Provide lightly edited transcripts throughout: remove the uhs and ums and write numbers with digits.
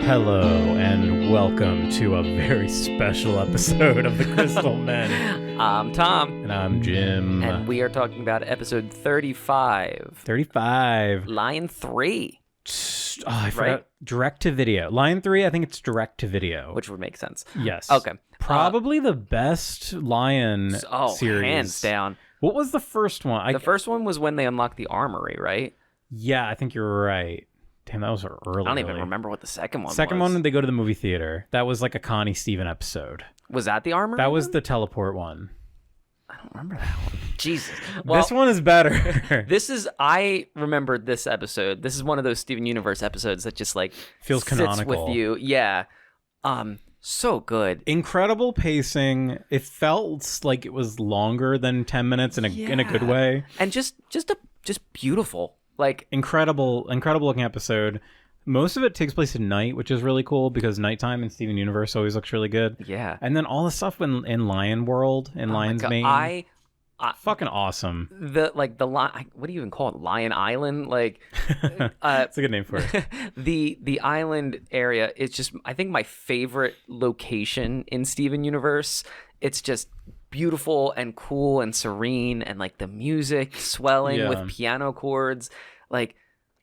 Hello and welcome to a very special episode of the Crystal Men. I'm Tom. And I'm Jim. And we are talking about episode 35. 35. Lion 3. I forgot. Direct to video. Lion 3, I think it's direct to video. Which would make sense. Yes. Okay. Probably the best Lion series. Hands down. What was the first one? The first one was when they unlocked the armory, right? Yeah, I think you're right. Damn, that was early. I don't even remember what the second one was. Second one, they go to the movie theater. That was like a Connie Steven episode. Was that the armory? That was the teleport one. I don't remember that one. Jesus. Well, this one is better. I remembered this episode. This is one of those Steven Universe episodes that just like feels sits canonical with you. Yeah. So good. Incredible pacing. It felt like it was longer than 10 minutes in a good way. And just beautiful. Like incredible looking episode. Most of it takes place at night, which is really cool because nighttime in Steven Universe always looks really good. Yeah. And then all the stuff in Lion World and Lion's Mane. I fucking awesome. What do you even call it? Lion Island? Like it's a good name for it. The island area is just, I think, my favorite location in Steven Universe. It's just beautiful and cool and serene, and like the music swelling with piano chords, like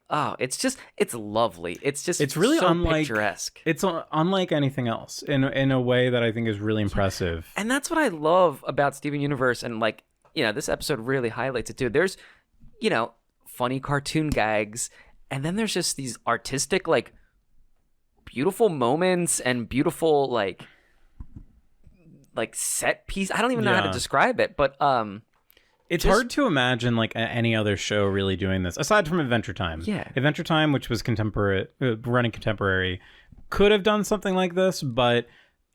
it's lovely. It's really so picturesque. It's unlike anything else in a way that I think is really impressive. And that's what I love about Steven Universe, and like, this episode really highlights it too. There's funny cartoon gags, and then there's just these artistic, like, beautiful moments and beautiful like set piece. I don't even know how to describe it, but it's hard to imagine like any other show really doing this aside from Adventure Time. Yeah, Adventure Time, which was running contemporary, could have done something like this, but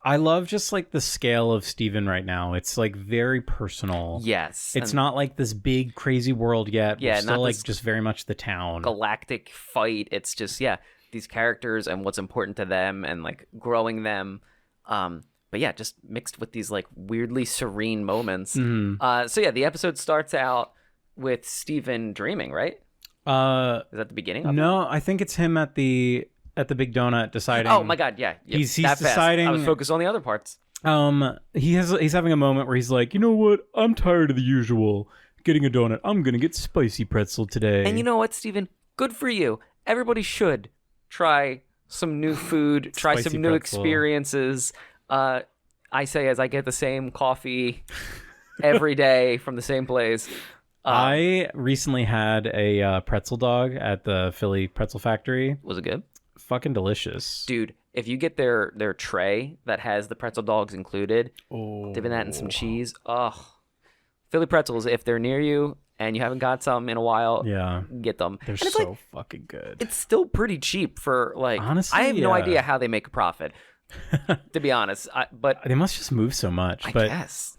I love just like the scale of Steven right now. It's like very personal. Yes, it's not like this big crazy world yet. Yeah, we're still like just very much the town galactic fight. It's just these characters and what's important to them and like growing them. But yeah, just mixed with these like weirdly serene moments. Mm-hmm. So yeah, the episode starts out with Steven dreaming, right? Is that the beginning of it? I think it's him at the Big Donut deciding. Oh my god, yeah. He's deciding. I was focused on the other parts. He's having a moment where he's like, you know what? I'm tired of the usual getting a donut. I'm gonna get spicy pretzel today. And you know what, Steven? Good for you. Everybody should try some new food, try some new experiences. I say as I get the same coffee every day from the same place. I recently had a pretzel dog at the Philly Pretzel Factory. Was it good? Fucking delicious. Dude, if you get their tray that has the pretzel dogs included, dipping that in some cheese, Philly pretzels, if they're near you and you haven't got some in a while, get them. They're so fucking good. It's still pretty cheap for like, honestly, I have no idea how they make a profit. To be honest, but they must just move so much. I guess.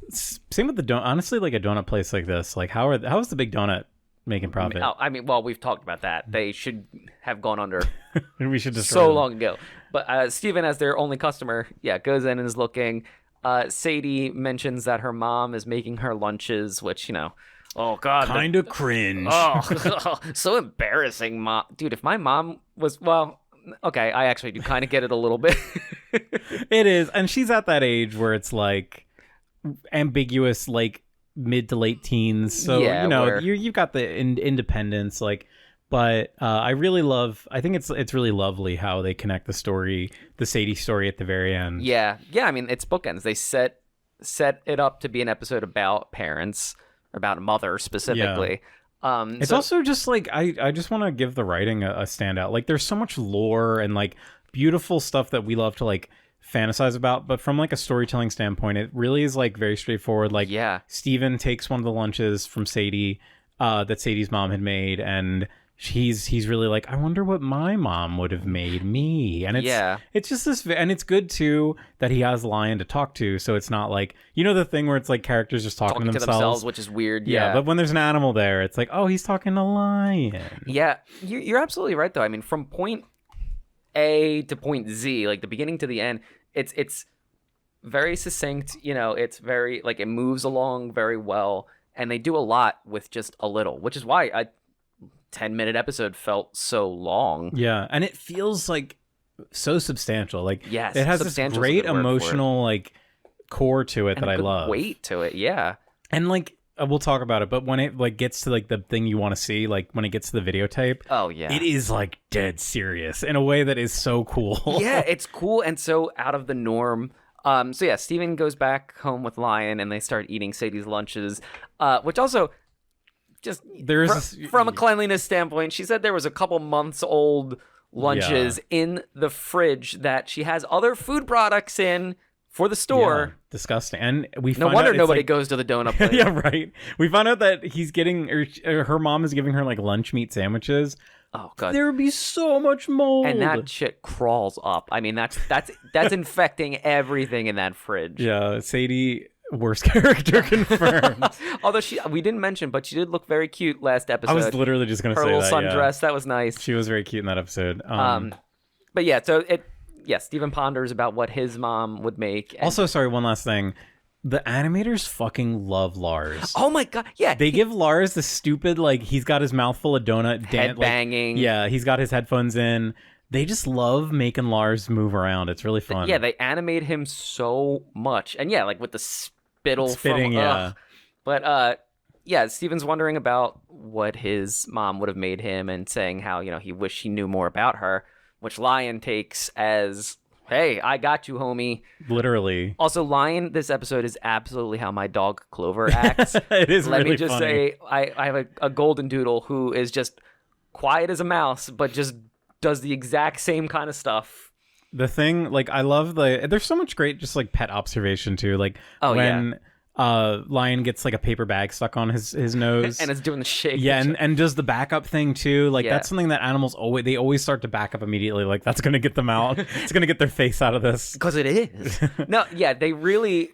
Same with the donut. Honestly, like a donut place like this, like how is the Big Donut making profit? I mean, well, we've talked about that. They should have gone under. We should destroy so them. long ago. But Steven, as their only customer, goes in and is looking. Sadie mentions that her mom is making her lunches, which oh god, kind of cringe. Oh, so embarrassing, mom. Dude, if my mom was okay, I actually do kind of get it a little bit. It is, and she's at that age where it's like ambiguous, like mid to late teens. So you've got the independence, like. But I think it's really lovely how they connect the story, the Sadie story at the very end. Yeah. I mean, it's bookends. They set it up to be an episode about parents, about a mother specifically. Yeah. It's also just like I just want to give the writing a standout. Like there's so much lore and like beautiful stuff that we love to like fantasize about, but from like a storytelling standpoint, it really is like very straightforward. Like Steven takes one of the lunches from Sadie that Sadie's mom had made, and he's really like, I wonder what my mom would have made me. And it's just this, and it's good too that he has Lion to talk to, so it's not like, the thing where it's like characters just talking to themselves, which is weird. But when there's an animal there, it's like, oh, he's talking to Lion. You're absolutely right though. I mean, from point A to point Z, like the beginning to the end, it's very succinct. It's very like, it moves along very well, and they do a lot with just a little, which is why 10-minute episode felt so long. Yeah, and it feels like so substantial. Like, Yes, it has this substantial is a great good word for it. emotional like core to it And that a I good love. weight to it, yeah. And like we'll talk about it, but when it like gets to like the thing you want to see, like when it gets to the videotape, Oh yeah. it is like dead serious in a way that is so cool. Yeah, it's cool and so out of the norm. So yeah, Steven goes back home with Lion, and they start eating Sadie's lunches, which also just from a cleanliness standpoint, she said there was a couple months old lunches in the fridge that she has other food products in for the store. Yeah, disgusting. And we No find wonder out it's nobody like, goes to the donut place. yeah, right. We found out that he's getting, or her mom is giving her like lunch meat sandwiches. Oh god, There would be so much mold. and that shit crawls up. I mean, that's infecting everything in that fridge. Yeah, Sadie, worst character confirmed. Although we didn't mention, but she did look very cute last episode. I was literally just gonna her say little that. sundress, that was nice. She was very cute in that episode. But yeah, so Steven ponders about what his mom would make. And, Also, sorry, one last thing. The animators fucking love Lars. oh my god, yeah, They give Lars the stupid, like, he's got his mouth full of donut. head banging. Yeah, he's got his headphones in. They just love making Lars move around. It's really fun. Yeah, they animate him so much, and yeah, like with the spitting. Yeah. But yeah, Steven's wondering about what his mom would have made him, and saying how he wished he knew more about her, which Lion takes as, hey, I got you, homie. Literally. Also, Lion, this episode is absolutely how my dog Clover acts. It is Let really me just funny. say, I have a golden doodle who is just quiet as a mouse, but just does the exact same kind of stuff. The thing, like, I love there's so much great just like pet observation too. Like when Lion gets like a paper bag stuck on his nose. And it's doing the shake. Yeah, and does the backup thing too. Like that's something that animals always start to back up immediately. Like that's gonna get them out. It's gonna get their face out of this. Because it is. No, yeah, they really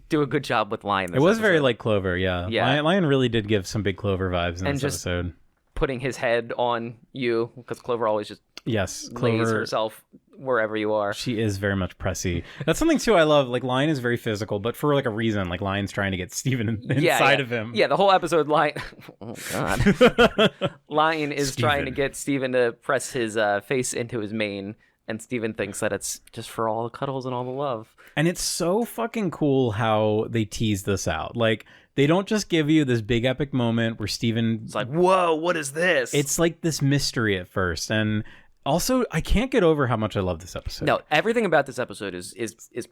do a good job with Lion. It was very like Clover, yeah. Yeah. Lion really did give some big Clover vibes in this episode. Putting his head on you, because Clover always just lays Clover herself wherever you are. She is very much pressy. That's something too I love. Like Lion is very physical, but for like a reason. Like Lion's trying to get Steven inside of him. Yeah, the whole episode, Lion. Oh god, Lion is trying to get Steven to press his face into his mane, and Steven thinks that it's just for all the cuddles and all the love. And it's so fucking cool how they tease this out. Like they don't just give you this big epic moment where Steven... It's like, whoa, what is this? It's like this mystery at first. And also, I can't get over how much I love this episode. No, everything about this episode is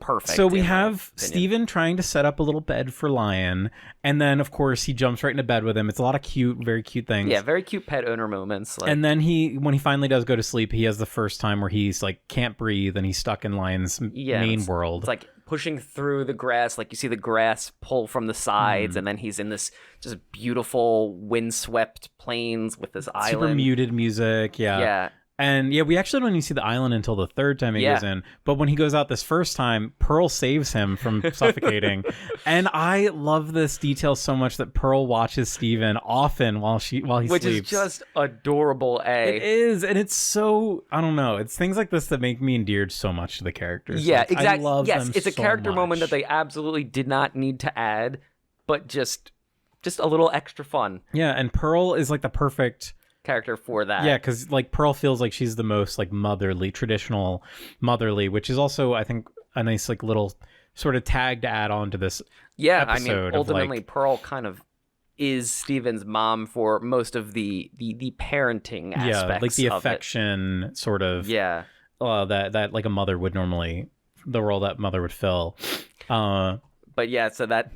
perfect. So we have Steven trying to set up a little bed for Lion. And then, of course, he jumps right into bed with him. It's a lot of very cute things. Yeah, very cute pet owner moments. Like... And then when he finally does go to sleep, he has the first time where he's like can't breathe and he's stuck in Lion's main world. It's like pushing through the grass, like you see the grass pull from the sides, and then he's in this just beautiful windswept plains with this island. Super muted music, yeah. And yeah, we actually don't even see the island until the third time he goes in. But when he goes out this first time, Pearl saves him from suffocating. And I love this detail so much that Pearl watches Steven often while he sleeps. Which is just adorable, It is, and it's so, I don't know, it's things like this that make me endeared so much to the characters. Yeah, like, exactly. I love them it's a so character much. moment that they absolutely did not need to add, but just a little extra fun. Yeah, and Pearl is like the perfect character for that. Yeah, because like Pearl feels like she's the most like traditional motherly, which is also I think a nice like little sort of tag to add on to this. Yeah, episode I mean, ultimately, Pearl kind of is Steven's mom for most of the parenting aspects. Yeah, like the of affection sort of. Yeah, that like a mother would normally, the role that mother would fill. But yeah, so that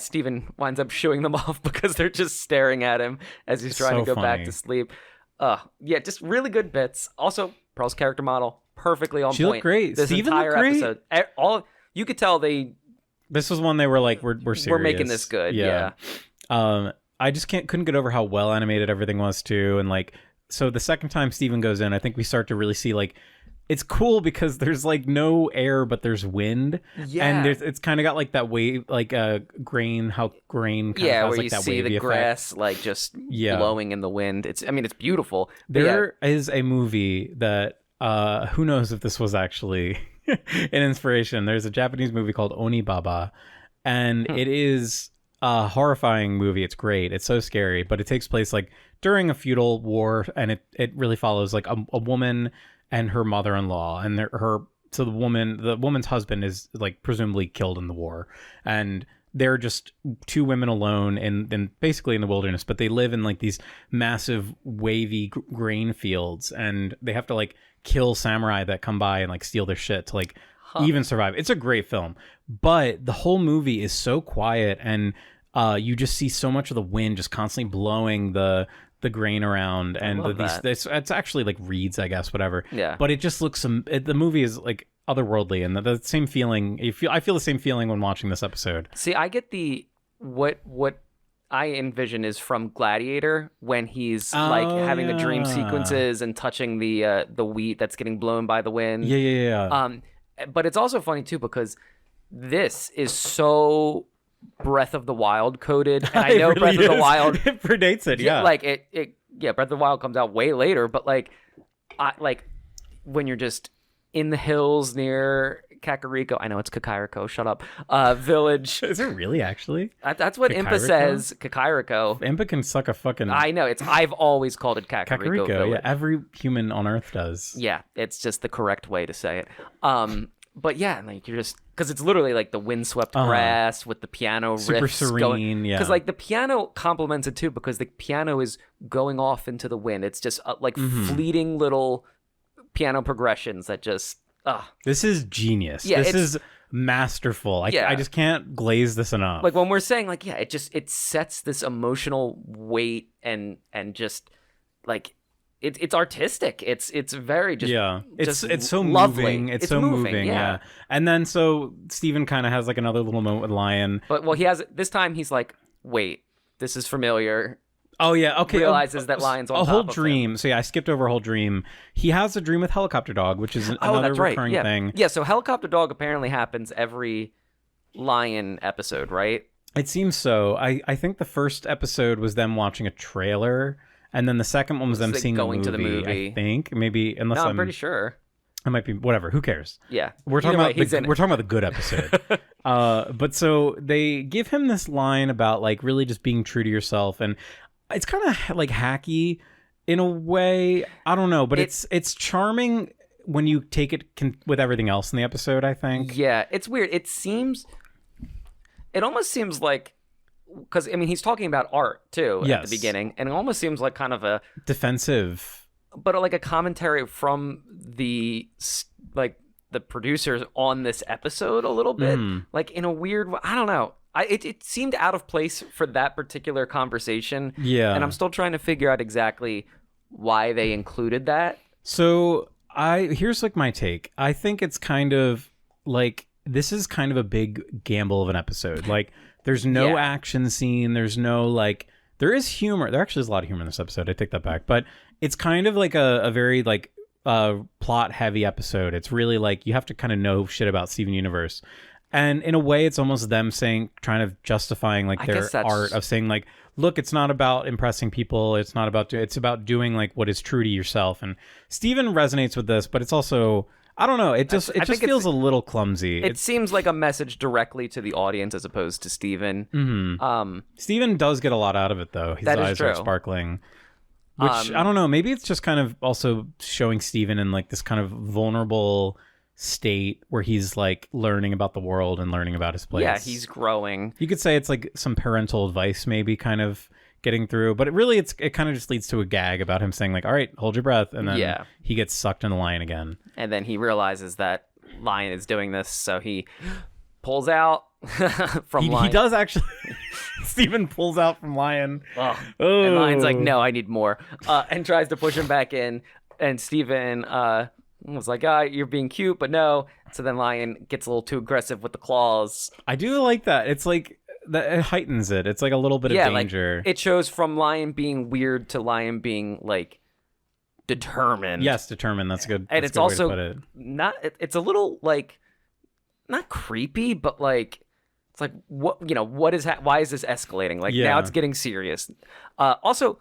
Steven winds up shooing them off because they're just staring at him as he's trying to go back to sleep. Yeah, just really good bits. Also, Pearl's character model perfectly on point. She looked great. This Steven entire looked great. episode, you could tell This was one they were like, we're serious. We're making this good. Yeah. I just couldn't get over how well animated everything was too, and like so the second time Steven goes in, I think we start to really see like. It's cool because there's like no air, but there's wind. Yeah, and it's kind of got like that wave, like grain. How grain kind of has where like you that see wavy the effect. grass like just blowing in the wind. It's beautiful. There is a movie that who knows if this was actually an inspiration. There's a Japanese movie called Onibaba, and it is a horrifying movie. It's great. It's so scary, but it takes place like during a feudal war, and it really follows like a woman and her mother-in-law, and so the woman's husband is like presumably killed in the war, and they're just two women alone in basically in the wilderness, but they live in like these massive wavy grain fields, and they have to like kill samurai that come by and like steal their shit to like even survive. It's a great film, but the whole movie is so quiet, and you just see so much of the wind just constantly blowing the grain around, and it's actually like reeds, I guess, whatever. Yeah. But it just looks the movie is like otherworldly, and the same feeling. I feel the same feeling when watching this episode. See, I get what I envision is from Gladiator when he's like having the dream sequences and touching the wheat that's getting blown by the wind. Yeah. But it's also funny too because this is so Breath of the Wild coded, and I know really Breath of the Wild it predates it. Yeah, like Breath of the Wild comes out way later, but like when you're just in the hills near Kakariko. I know it's Kakariko. Shut up. Village. Is it really actually? That's what Kakariko? Impa says. Kakariko. Impa can suck a fucking. I know. I've always called it Kakariko. Yeah, every human on Earth does. Yeah, it's just the correct way to say it. But yeah, like you're just because it's literally like the windswept grass with the piano super riffs serene. Going, yeah, because like the piano complements it too because the piano is going off into the wind. It's just like fleeting little piano progressions that just. This is genius. Yeah, this is masterful. I just can't glaze this enough. Like when we're saying like, yeah, it sets this emotional weight and just like it's artistic. It's very just it's so lovely. Moving. It's so moving. Yeah. And then so Steven kind of has like another little moment with Lion. But he has this time he's like, wait, this is familiar. Oh yeah, okay. Realizes that Lion's on top a whole of dream. him. So yeah, I skipped over a whole dream. He has a dream with Helicopter Dog, which is another recurring thing. Yeah, so Helicopter Dog apparently happens every Lion episode, right? It seems so. I think the first episode was them watching a trailer, and then the second one was them seeing going the movie, to the movie. I think maybe unless I'm pretty sure. It might be whatever. Who cares? Yeah, we're talking about the good episode. But so they give him this line about like really just being true to yourself, and it's kind of like hacky in a way. I don't know, but it's charming when you take it with everything else in the episode, I think. Yeah, it's weird. It almost seems like, because I mean he's talking about art too at the beginning, and it almost seems like kind of a defensive, but like a commentary from the producers on this episode a little bit, like in a weird way. I don't know. It seemed out of place for that particular conversation. Yeah. And I'm still trying to figure out exactly why they included that. So here's like my take. I think it's kind of like, this is kind of a big gamble of an episode. Like there's no action scene. There's no like, there is humor. There actually is a lot of humor in this episode. I take that back. But it's kind of like a very like plot heavy episode. It's really like you have to kind of know shit about Steven Universe. And in a way, it's almost them trying to justifying like their art of saying like, look, it's not about impressing people. It's not about, it's about doing like what is true to yourself. And Steven resonates with this, but it's also, I don't know. It just feels a little clumsy. It seems like a message directly to the audience as opposed to Steven. Mm-hmm. Steven does get a lot out of it though. His eyes are sparkling. Which I don't know. Maybe it's just kind of also showing Steven in like this kind of vulnerable state where he's like learning about the world and learning about his place. Yeah, he's growing. You could say it's like some parental advice maybe kind of getting through, but it kind of just leads to a gag about him saying like, all right, hold your breath, and then he gets sucked in the lion again. And then he realizes that Lion is doing this, so he pulls out from Lion. He does actually. Steven pulls out from Lion. Oh. And Lion's like, no, I need more, and tries to push him back in, and Steven was like, you're being cute, but no. So then Lion gets a little too aggressive with the claws. I do like that. It's like, that it heightens it. It's like a little bit of danger. Like, it shows from Lion being weird to Lion being like determined. Yes, determined. That's good. And that's it's also way to put it. It's a little like, not creepy, but like, it's like, what why is this escalating? Like now it's getting serious. Also,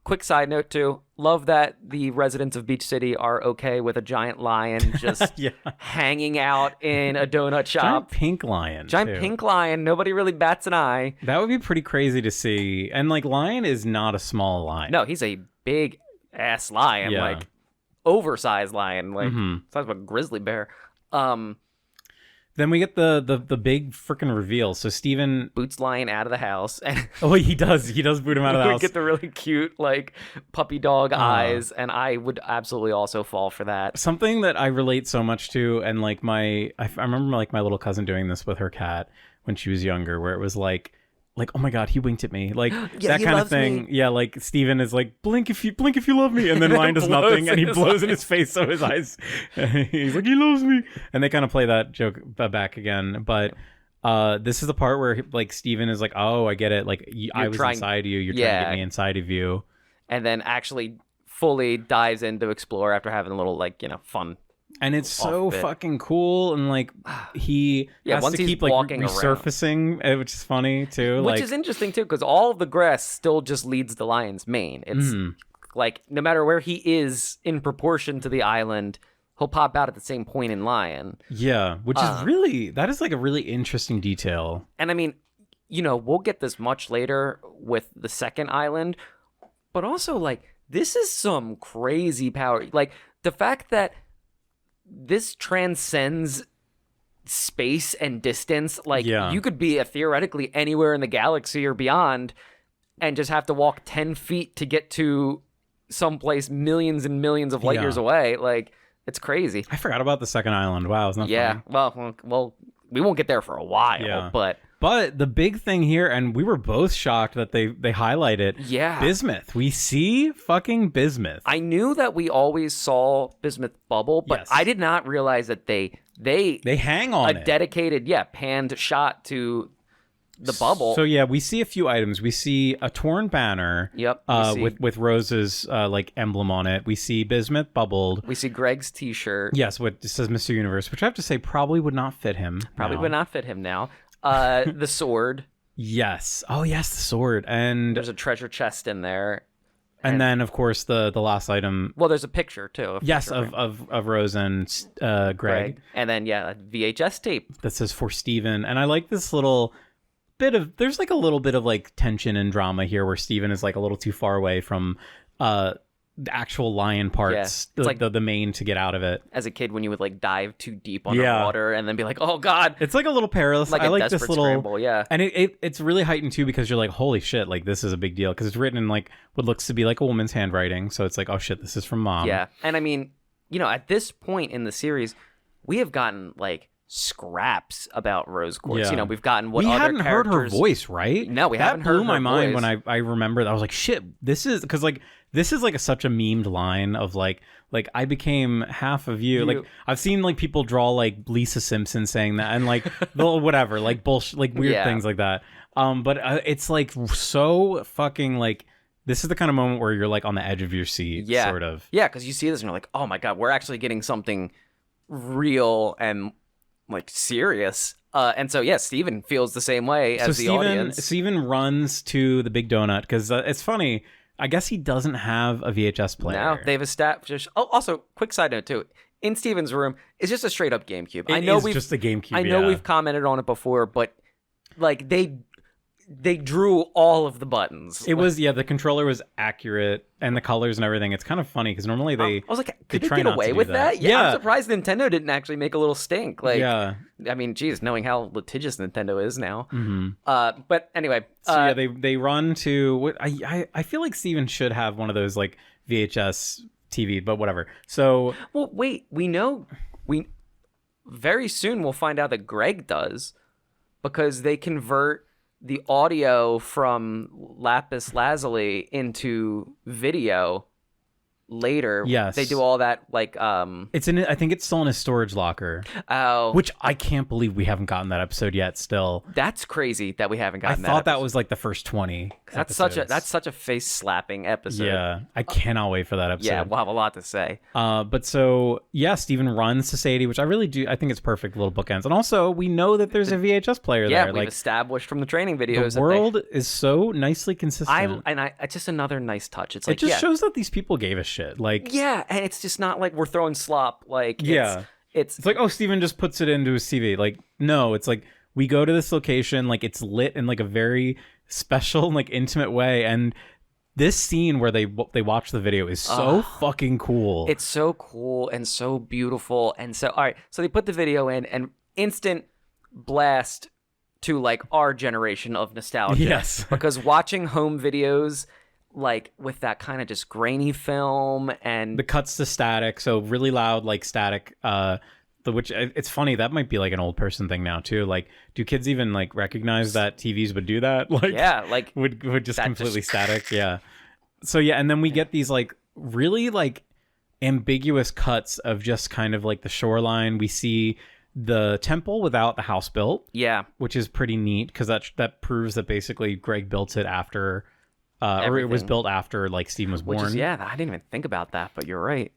quick side note too, love that the residents of Beach City are okay with a giant lion just hanging out in a donut shop. Giant pink lion. Pink lion. Nobody really bats an eye. That would be pretty crazy to see. And like Lion is not a small lion. No, he's a big ass lion. Yeah. Like oversized lion, like Mhm. size of a grizzly bear. Then we get the big freaking reveal. So Steven, Boots lion out of the house, and oh, he does boot him out of the we house. get the really cute like puppy dog eyes, and I would absolutely also fall for that. Something that I relate so much to, and like I remember like my little cousin doing this with her cat when she was younger, where it was like, oh my god, he winked at me, like that he kind of loves thing. me. Yeah, like Steven is like, blink if you love me, and then Ryan does nothing, and he blows in his face, so his eyes, he's like, he loves me, and they kind of play that joke back again. But this is the part where like Steven is like, oh, I get it, like I was inside you, you're trying to get me inside of you, and then actually fully dives in to explore after having a little like fun. And it's so fucking cool, and like he has once to he's keep like walking resurfacing, which is funny too. Which is interesting too, because all of the grass still just leads the lion's mane. It's like no matter where he is in proportion to the island, he'll pop out at the same point in lion. Yeah, which is that is like a really interesting detail. And I mean, we'll get this much later with the second island, but also like this is some crazy power. Like the fact that this transcends space and distance. Like you could be theoretically anywhere in the galaxy or beyond and just have to walk 10 feet to get to someplace millions and millions of light years away. Like it's crazy. I forgot about the second island. Wow, isn't that funny? Well, we won't get there for a while, But the big thing here, and we were both shocked that they highlight it. Yeah. Bismuth. We see fucking bismuth. I knew that we always saw bismuth bubble, but I did not realize that they hang on a dedicated, panned shot to the bubble. So we see a few items. We see a torn banner. Yep. With Rose's like emblem on it. We see bismuth bubbled. We see Greg's t-shirt. Yes, what it says Mr. Universe, which I have to say probably would not fit him. Would not fit him now. The sword. Yes. Oh, yes, the sword. And there's a treasure chest in there. And then, of course, the last item. Well, there's a picture, too. Of Rose and Greg. And then, a VHS tape. That says for Steven. And I like this little bit of... There's like a little bit of like tension and drama here where Steven is like a little too far away from... the actual lion parts, like the main to get out of it. As a kid, when you would like dive too deep underwater and then be like, "Oh God!" It's like a little perilous. Like I like desperate this little scramble, and it's really heightened too because you're like, "Holy shit!" Like this is a big deal because it's written in like what looks to be like a woman's handwriting. So it's like, "Oh shit, this is from mom." Yeah, and I mean, at this point in the series, we have gotten like scraps about Rose Quartz. Yeah. We've gotten what we other hadn't characters... heard her voice, right? No, we haven't heard her That blew my mind voice. when I remembered. I was like, shit, this is because like this is like such a memed line of like I became half of you. Like I've seen like people draw like Lisa Simpson saying that and like whatever like bullshit like weird things like that. But it's like so fucking like. This is the kind of moment where you're like on the edge of your seat, sort of. Yeah, because you see this and you're like, oh my God, we're actually getting something real and like serious. And so, Steven feels the same way as the audience. Steven runs to the Big Donut because it's funny. I guess he doesn't have a VHS player. No, they've established... Oh, also, quick side note, too. In Steven's room, it's just a straight-up GameCube. I know it's just a GameCube, I know we've commented on it before, but like they drew all of the buttons. It was the controller was accurate and the colors and everything. It's kind of funny because normally they I was like, could they try get not away to do with that? that? I'm surprised Nintendo didn't actually make a little stink. Like, I mean, geez, knowing how litigious Nintendo is now. Mm-hmm. But anyway, so they run to what I feel like Steven should have one of those like VHS TV, but whatever. So well, wait, we very soon we'll find out that Greg does because they convert the audio from Lapis Lazuli into video later. Yes. They do all that like it's in I think it's still in his storage locker. Oh. Which I can't believe we haven't gotten that episode yet still. That's crazy that we haven't gotten that. I thought that was like the first 20. That's such a face slapping episode. Yeah. I cannot wait for that episode. Yeah, we'll have a lot to say. But so Steven runs to Sadie, which I really do I think it's perfect little bookends. And also we know that there's a VHS player there. Yeah, we've established from the training videos. The world is so nicely consistent. It's just another nice touch. It's like it just shows that these people gave a shit. Like and it's just not like we're throwing slop. Like it's like, oh, Steven just puts it into his TV. Like, no, it's like we go to this location, like it's lit in like a very special, like intimate way, and this scene where they watch the video is so fucking cool. It's so cool and so beautiful. And so, all right, so they put the video in and instant blast to like our generation of nostalgia. Yes. Because watching home videos like with that kind of just grainy film and the cuts to static, so really loud like static, which it's funny, that might be like an old person thing now too. Like, do kids even like recognize that TVs would do that? Like, yeah, like would just completely static. Yeah. So yeah, and then we get these like really like ambiguous cuts of just kind of like the shoreline. We see the temple without the house built. Yeah, which is pretty neat because that proves that basically Greg built it after, or it was built after like Steven was born. Which is, yeah, I didn't even think about that, but you're right.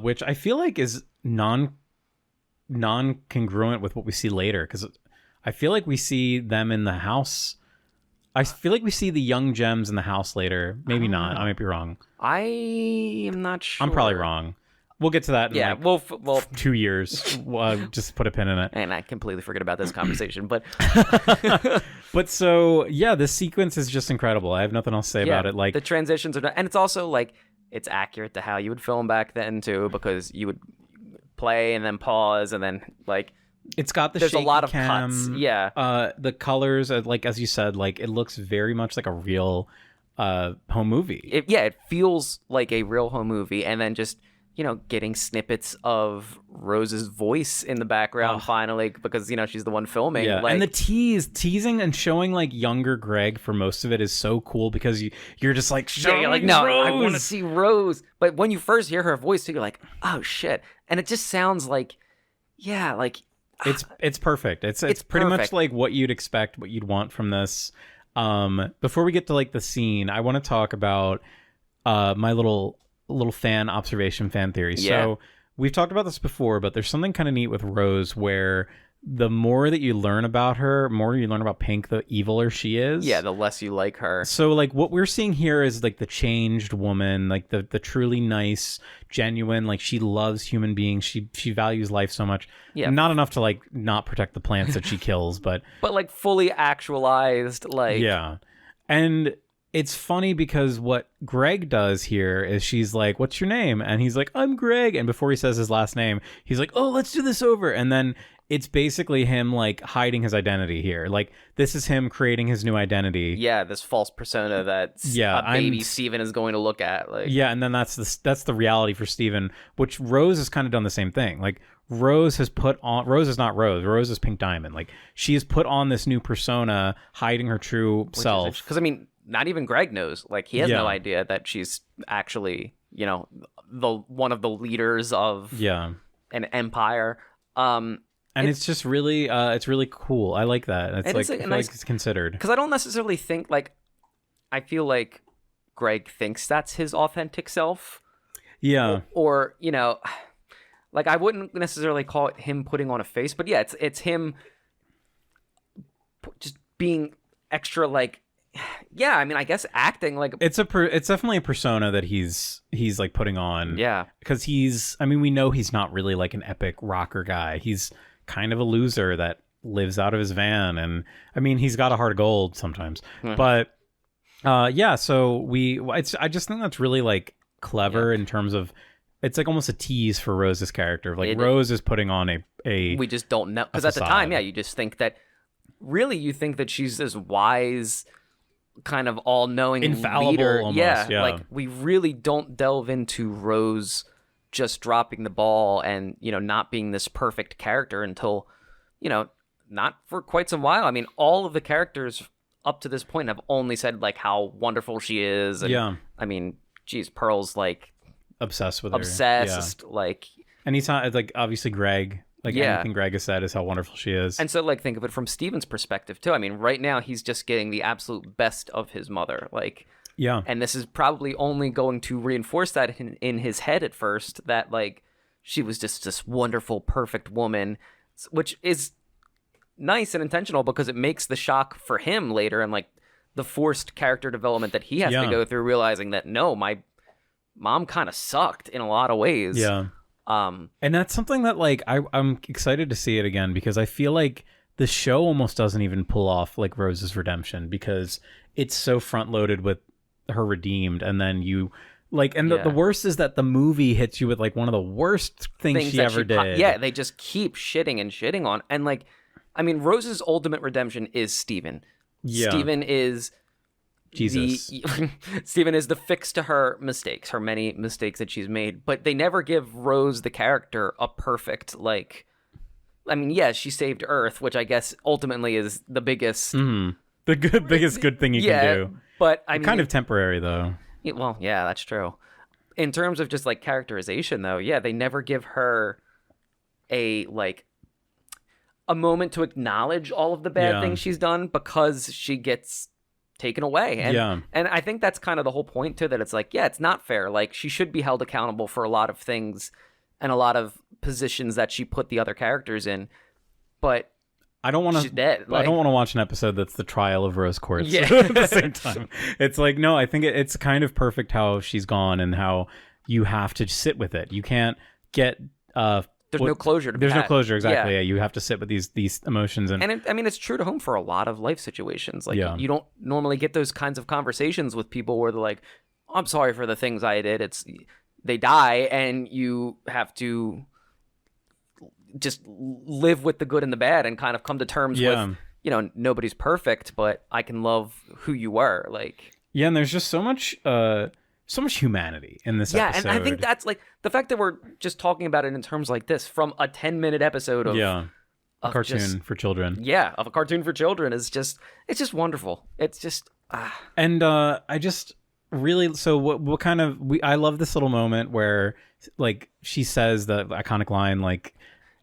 Which I feel like is non-congruent with what we see later, because I feel like we see them in the house. I feel like we see the young gems in the house later. Maybe not. I might be wrong. I am not sure. I'm probably wrong. We'll get to that in like we'll 2 years. Just put a pin in it. And I completely forget about this conversation, but but so yeah, this sequence is just incredible. I have nothing else to say about it. Like the transitions are, and it's also like it's accurate to how you would film back then too, because you would play and then pause and then like it's got the there's a lot of cam, cuts. Yeah. The colors, like as you said, like it looks very much like a real home movie. It feels like a real home movie, and then just getting snippets of Rose's voice in the background finally, because she's the one filming. Yeah, like, and the teasing and showing like younger Greg for most of it is so cool, because you're just like, you're like, no, I want to see Rose. But when you first hear her voice, you're like, oh shit, and it just sounds like, yeah, like it's perfect. It's pretty perfect. much like what you'd expect, what you'd want from this. Before we get to like the scene, I want to talk about my little fan theory. Yeah. So we've talked about this before, but there's something kind of neat with Rose where the more that you learn about her, more you learn about Pink, the eviler she is. Yeah, the less you like her. So like what we're seeing here is like the changed woman, like the truly nice, genuine, like she loves human beings. She values life so much. Yeah. Not enough to like not protect the plants that she kills, but like fully actualized, like yeah. And it's funny because what Greg does here is she's like, what's your name? And he's like, I'm Greg. And before he says his last name, he's like, oh, let's do this over. And then it's basically him like hiding his identity here. Like this is him creating his new identity. Yeah, this false persona that a baby Steven is going to look at. Like yeah, and then that's the reality for Steven, which Rose has kind of done the same thing. Like Rose is not Rose. Rose is Pink Diamond. Like she has put on this new persona, hiding her true self. Because I mean, not even Greg knows. Like he has no idea that she's actually, the one of the leaders of an empire. And it's just really, it's really cool. I like that. It's like, I feel like it's considered. Because I don't necessarily think like, I feel like Greg thinks that's his authentic self. Yeah. Or like I wouldn't necessarily call it him putting on a face, but yeah, it's him just being extra like. Yeah, I mean, I guess acting like it's definitely a persona that he's like putting on. Yeah, because we know he's not really like an epic rocker guy. He's kind of a loser that lives out of his van, and I mean, he's got a heart of gold sometimes. But yeah, so I just think that's really like clever in terms of it's like almost a tease for Rose's character. Like Rose is putting on a we just don't know, because at the time, you just think that you think that she's this wise, kind of all-knowing infallible leader. Almost, yeah, like we really don't delve into Rose just dropping the ball and not being this perfect character until not for quite some while. I mean, all of the characters up to this point have only said like how wonderful she is, and I mean, geez, Pearl's like obsessed with her. Like, and he's not like obviously Greg. Like anything Greg has said is how wonderful she is. And so like think of it from Steven's perspective too. I mean, right now he's just getting the absolute best of his mother. Like and this is probably only going to reinforce that in his head at first, that like she was just this wonderful, perfect woman, which is nice and intentional because it makes the shock for him later and like the forced character development that he has to go through, realizing that no, my mom kind of sucked in a lot of ways. Yeah. And that's something that like I'm excited to see it again, because I feel like the show almost doesn't even pull off like Rose's redemption, because it's so front loaded with her redeemed, and then you like, and the Yeah. worst is that the movie hits you with like one of the worst things she that ever did. Yeah, they just keep shitting and shitting on. And like, I mean, Rose's ultimate redemption is Steven. Yeah. Steven is Jesus. Steven is the fix to her mistakes, her many mistakes that she's made. But they never give Rose the character a perfect, like, I mean, yes, she saved Earth, which I guess ultimately is the biggest, The biggest good thing you can do. But I mean, Kind of temporary though. well, yeah, that's true. In terms of just like characterization, though, yeah, they never give her a moment to acknowledge all of the bad things she's done because she gets taken away. And, and I think that's kind of the whole point too, that it's like, yeah, it's not fair. Like, she should be held accountable for a lot of things and a lot of positions that she put the other characters in. But I don't want she's dead. I don't want to watch an episode that's the trial of Rose Quartz Yeah. at the same time. It's like, no, I think it's kind of perfect how she's gone and how you have to sit with it. You can't get there's no closure. There's no closure, exactly. Yeah, you have to sit with these emotions, and I mean, it's true to home for a lot of life situations. Like, you don't normally get those kinds of conversations with people where they're like, "I'm sorry for the things I did." It's they die, and you have to just live with the good and the bad, and kind of come to terms with, you know, nobody's perfect, but I can love who you were. Like, yeah, and there's just so much humanity in this episode. And I think that's like the fact that we're just talking about it in terms like this from a 10-minute episode of a cartoon for children. Yeah, of a cartoon for children is just, it's just wonderful. It's just and I just really, so what kind of, I love this little moment where like she says the iconic line like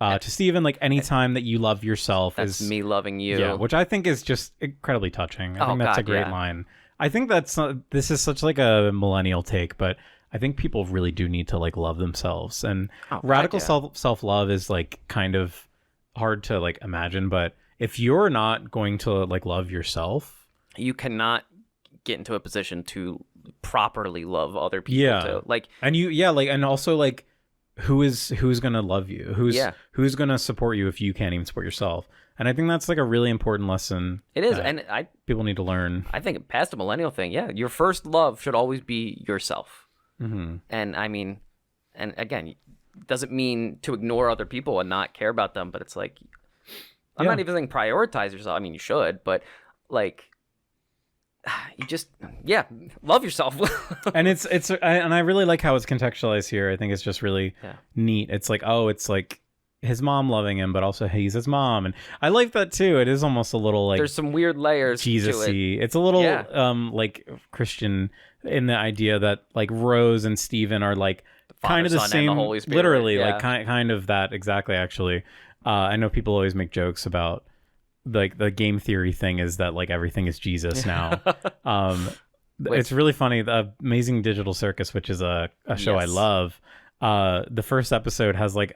to Steven, like, anytime that you love yourself that's is me loving you. Yeah, which I think is just incredibly touching. I think that's a great line. I think this is such like a millennial take, but I think people really do need to like love themselves, and radical self-love is like kind of hard to like imagine, but if you're not going to like love yourself, you cannot get into a position to properly love other people too. Like, and and also like who's gonna love you, who's gonna support you if you can't even support yourself. And I think that's like a really important lesson. It is, and people need to learn. I think past the millennial thing, your first love should always be yourself. Mm-hmm. And I mean, and again, doesn't mean to ignore other people and not care about them, but it's like, I'm not even saying prioritize yourself. I mean, you should, but like, you just love yourself. And and I really like how it's contextualized here. I think it's just really neat. It's like, it's like his mom loving him, but also he's his mom, and I like that too. It is almost a little like there's some weird layers Jesus-y. to it. It's a little like Christian in the idea that like Rose and Steven are like kind of the same, and the Holy Spirit, literally like kind of that exactly. Actually, I know people always make jokes about like the game theory thing is that like everything is Jesus now. It's really funny. The Amazing Digital Circus, which is a show I love. The first episode has like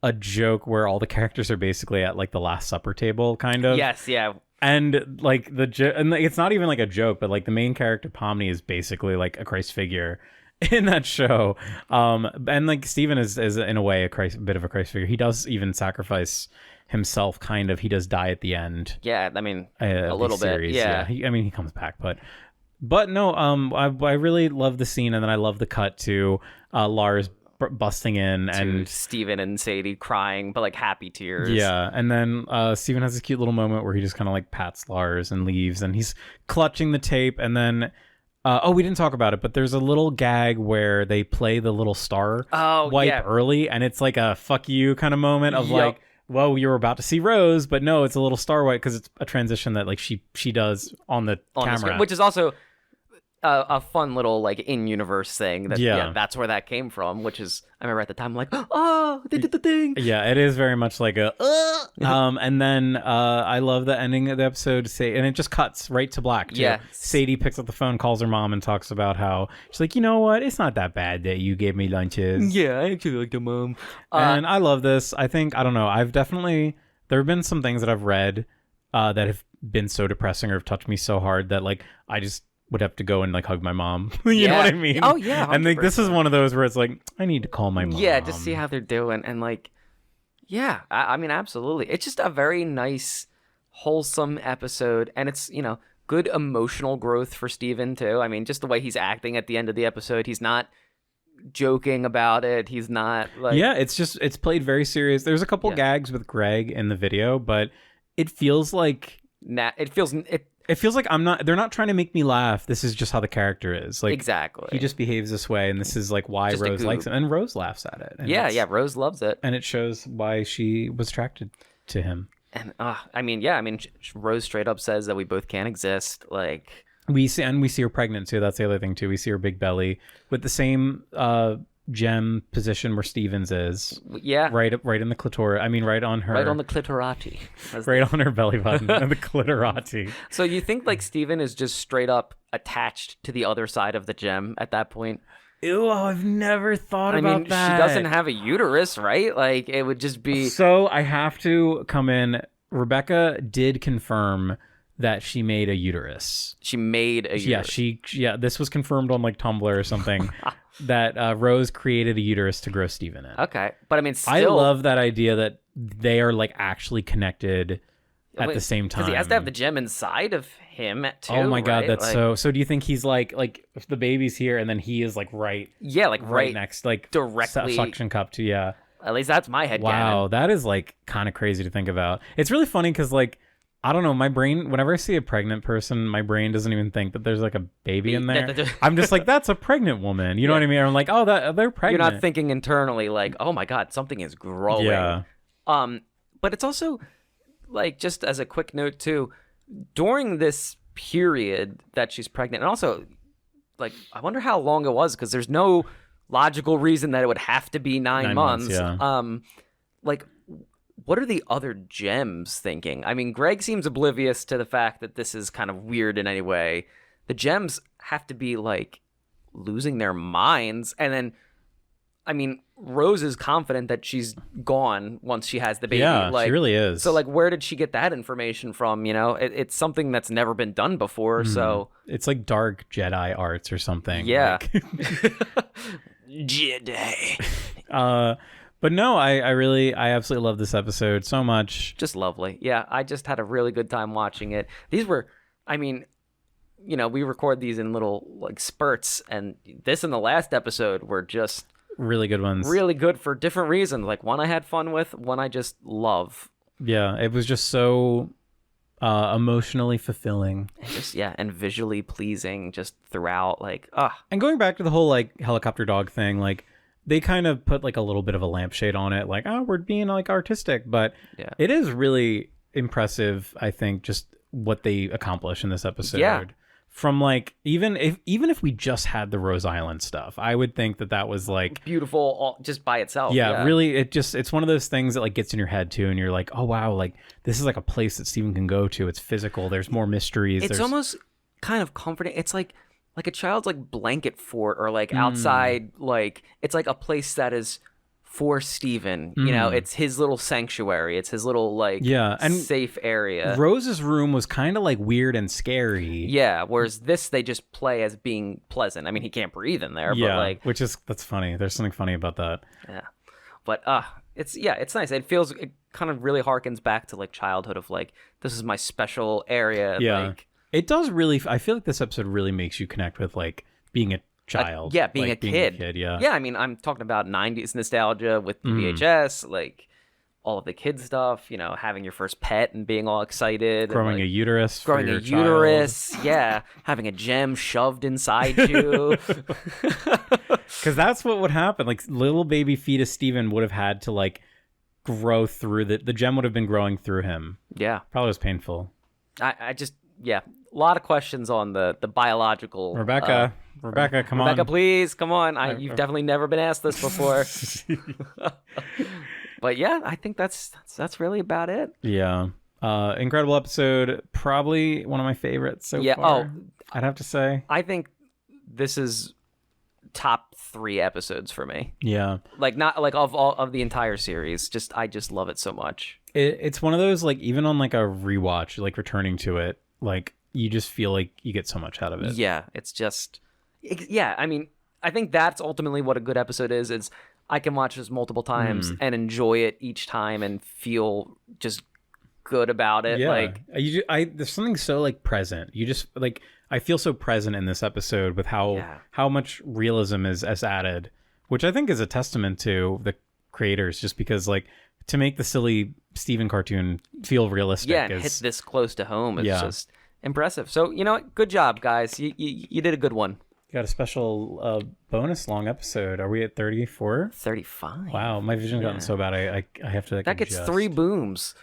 a joke where all the characters are basically at like the Last Supper table, kind of. Yes, yeah. And like and it's not even like a joke, but like the main character Pomni is basically like a Christ figure in that show. And like Steven is in a way a bit of a Christ figure. He does even sacrifice himself, kind of. He does die at the end. Yeah, I mean, a little bit. Yeah. He comes back, but no. I really love the scene, and then I love the cut to Lars busting in and Steven and Sadie crying, but like happy tears. Yeah, and then Steven has this cute little moment where he just kind of like pats Lars and leaves, and he's clutching the tape, and then we didn't talk about it, but there's a little gag where they play the little star wipe early, and it's like a fuck you kind of moment of like, well, you were about to see Rose, but no, it's a little star wipe because it's a transition that like she does on the camera, screen, which is also a fun little like in-universe thing. That's where that came from. Which is, I remember at the time, I'm like, oh, they did the thing. Yeah, it is very much like a and then I love the ending of the episode. And it just cuts right to black too. Yeah, Sadie picks up the phone, calls her mom, and talks about how she's like, you know what, it's not that bad that you gave me lunches. Yeah, I actually like the mom. And I love this. I think, I don't know, there have been some things that I've read that have been so depressing or have touched me so hard that like I just would have to go and like hug my mom. You know what I mean? Oh yeah. 100%. And like this is one of those where it's like, I need to call my mom. Yeah, just see how they're doing. And like, yeah, I mean, absolutely. It's just a very nice, wholesome episode. And it's, good emotional growth for Steven too. I mean, just the way he's acting at the end of the episode, he's not joking about it. He's not like Yeah, it's played very serious. There's a couple gags with Greg in the video, but it feels like it feels like they're not trying to make me laugh. This is just how the character is. Like exactly. He just behaves this way, and this is like why Just Rose likes him. And Rose laughs at it. And Rose loves it. And it shows why she was attracted to him. And Rose straight up says that we both can't exist. Like we see her pregnant too. That's the other thing too. We see her big belly with the same gem position where Stevens is. Yeah. Right in the clitoris. I mean, right on her. Right on the clitorati. Right on her belly button. The clitorati. So you think like Steven is just straight up attached to the other side of the gem at that point? Ew, I've never thought about that. She doesn't have a uterus, right? Like it would just be. So I have to come in. Rebecca did confirm that she made a uterus. She made a uterus. Yeah, this was confirmed on like Tumblr or something. That Rose created a uterus to grow Steven in. Okay. But I mean, still... I love that idea that they are like actually connected at the same time. Because he has to have the gem inside of him too. Oh my God, right? that's like, so do you think he's like if the baby's here and then he is like right next, like directly suction cup to At least that's my head. Wow, that is like kind of crazy to think about. It's really funny because like I don't know, my brain, whenever I see a pregnant person, my brain doesn't even think that there's like a baby in there. I'm just like, that's a pregnant woman. You know what I mean? I'm like, oh, they're pregnant. You're not thinking internally like, oh my God, something is growing. Yeah. But it's also like, just as a quick note too, during this period that she's pregnant, and also like, I wonder how long it was because there's no logical reason that it would have to be 9 months. Yeah. Like, what are the other gems thinking? I mean, Greg seems oblivious to the fact that this is kind of weird in any way. The gems have to be like losing their minds. And then, I mean, Rose is confident that she's gone once she has the baby. Yeah, like, she really is. So like, where did she get that information from? You know, it's something that's never been done before. So it's like dark Jedi arts or something. Yeah. Like... Jedi. But no, I absolutely love this episode so much. Just lovely. Yeah, I just had a really good time watching it. These were, I mean, you know, we record these in little like spurts, and this and the last episode were just really good ones. Really good for different reasons. Like one I had fun with, one I just love. Yeah, it was just so emotionally fulfilling. And visually pleasing just throughout. Like, And going back to the whole like helicopter dog thing, like they kind of put like a little bit of a lampshade on it, like, oh, we're being like artistic, but it is really impressive, I think, just what they accomplish in this episode. Yeah. From like even if we just had the Rose Island stuff, I would think that was like beautiful just by itself. Yeah, really, it's one of those things that like gets in your head too, and you're like, oh wow, like this is like a place that Steven can go to. It's physical. There's more mysteries. It's almost kind of comforting. It's like a child's like blanket fort, or like outside, like it's like a place that is for Steven. You know, it's his little sanctuary. It's his little like safe area. Rose's room was kind of like weird and scary. Yeah, whereas this they just play as being pleasant. I mean, he can't breathe in there, but like that's funny. There's something funny about that. Yeah. But it's nice. It kind of really harkens back to like childhood of like, this is my special area. Yeah. Like, it does really, I feel like this episode really makes you connect with like being a child. Being a kid. Yeah. Yeah, I mean, I'm talking about 90s nostalgia with VHS, like all of the kid stuff, you know, having your first pet and being all excited. Growing a uterus. Growing a uterus. Yeah. Having a gem shoved inside you. Because that's what would happen. Like little baby fetus Steven would have had to like grow through the gem would have been growing through him. Yeah. Probably was painful. I just, a lot of questions on the biological. Rebecca, come on. Rebecca, please, come on. You've definitely never been asked this before. But yeah, I think that's really about it. Yeah. Incredible episode. Probably one of my favorites so far. I'd have to say. I think this is top 3 episodes for me. Yeah. Like not like of all of the entire series. I just love it so much. It's one of those like even on like a rewatch, like returning to it, like you just feel like you get so much out of it. Yeah, it's just I mean, I think that's ultimately what a good episode is. It's I can watch this multiple times and enjoy it each time and feel just good about it. Yeah, Like, there's something so like present. You just like I feel so present in this episode with how much realism is added, which I think is a testament to the creators. Just because like to make the silly Steven cartoon feel realistic, and hit this close to home is just impressive. So you know what? Good job, guys. You did a good one. Got a special bonus long episode. Are we at 34? 35. Wow, my vision's gotten so bad. I have to like that gets adjust. 3 booms.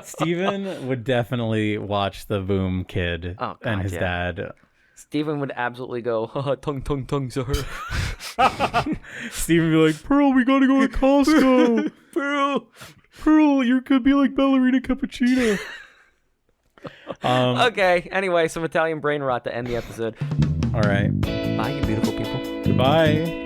Steven would definitely watch the Boom Kid and his dad. Steven would absolutely go, tongue, sir. Steven would be like, Pearl, we gotta go to Costco. Pearl, you could be like Ballerina Cappuccino. Okay, anyway, some Italian brain rot to end the episode. All right. Bye, you beautiful people. Goodbye.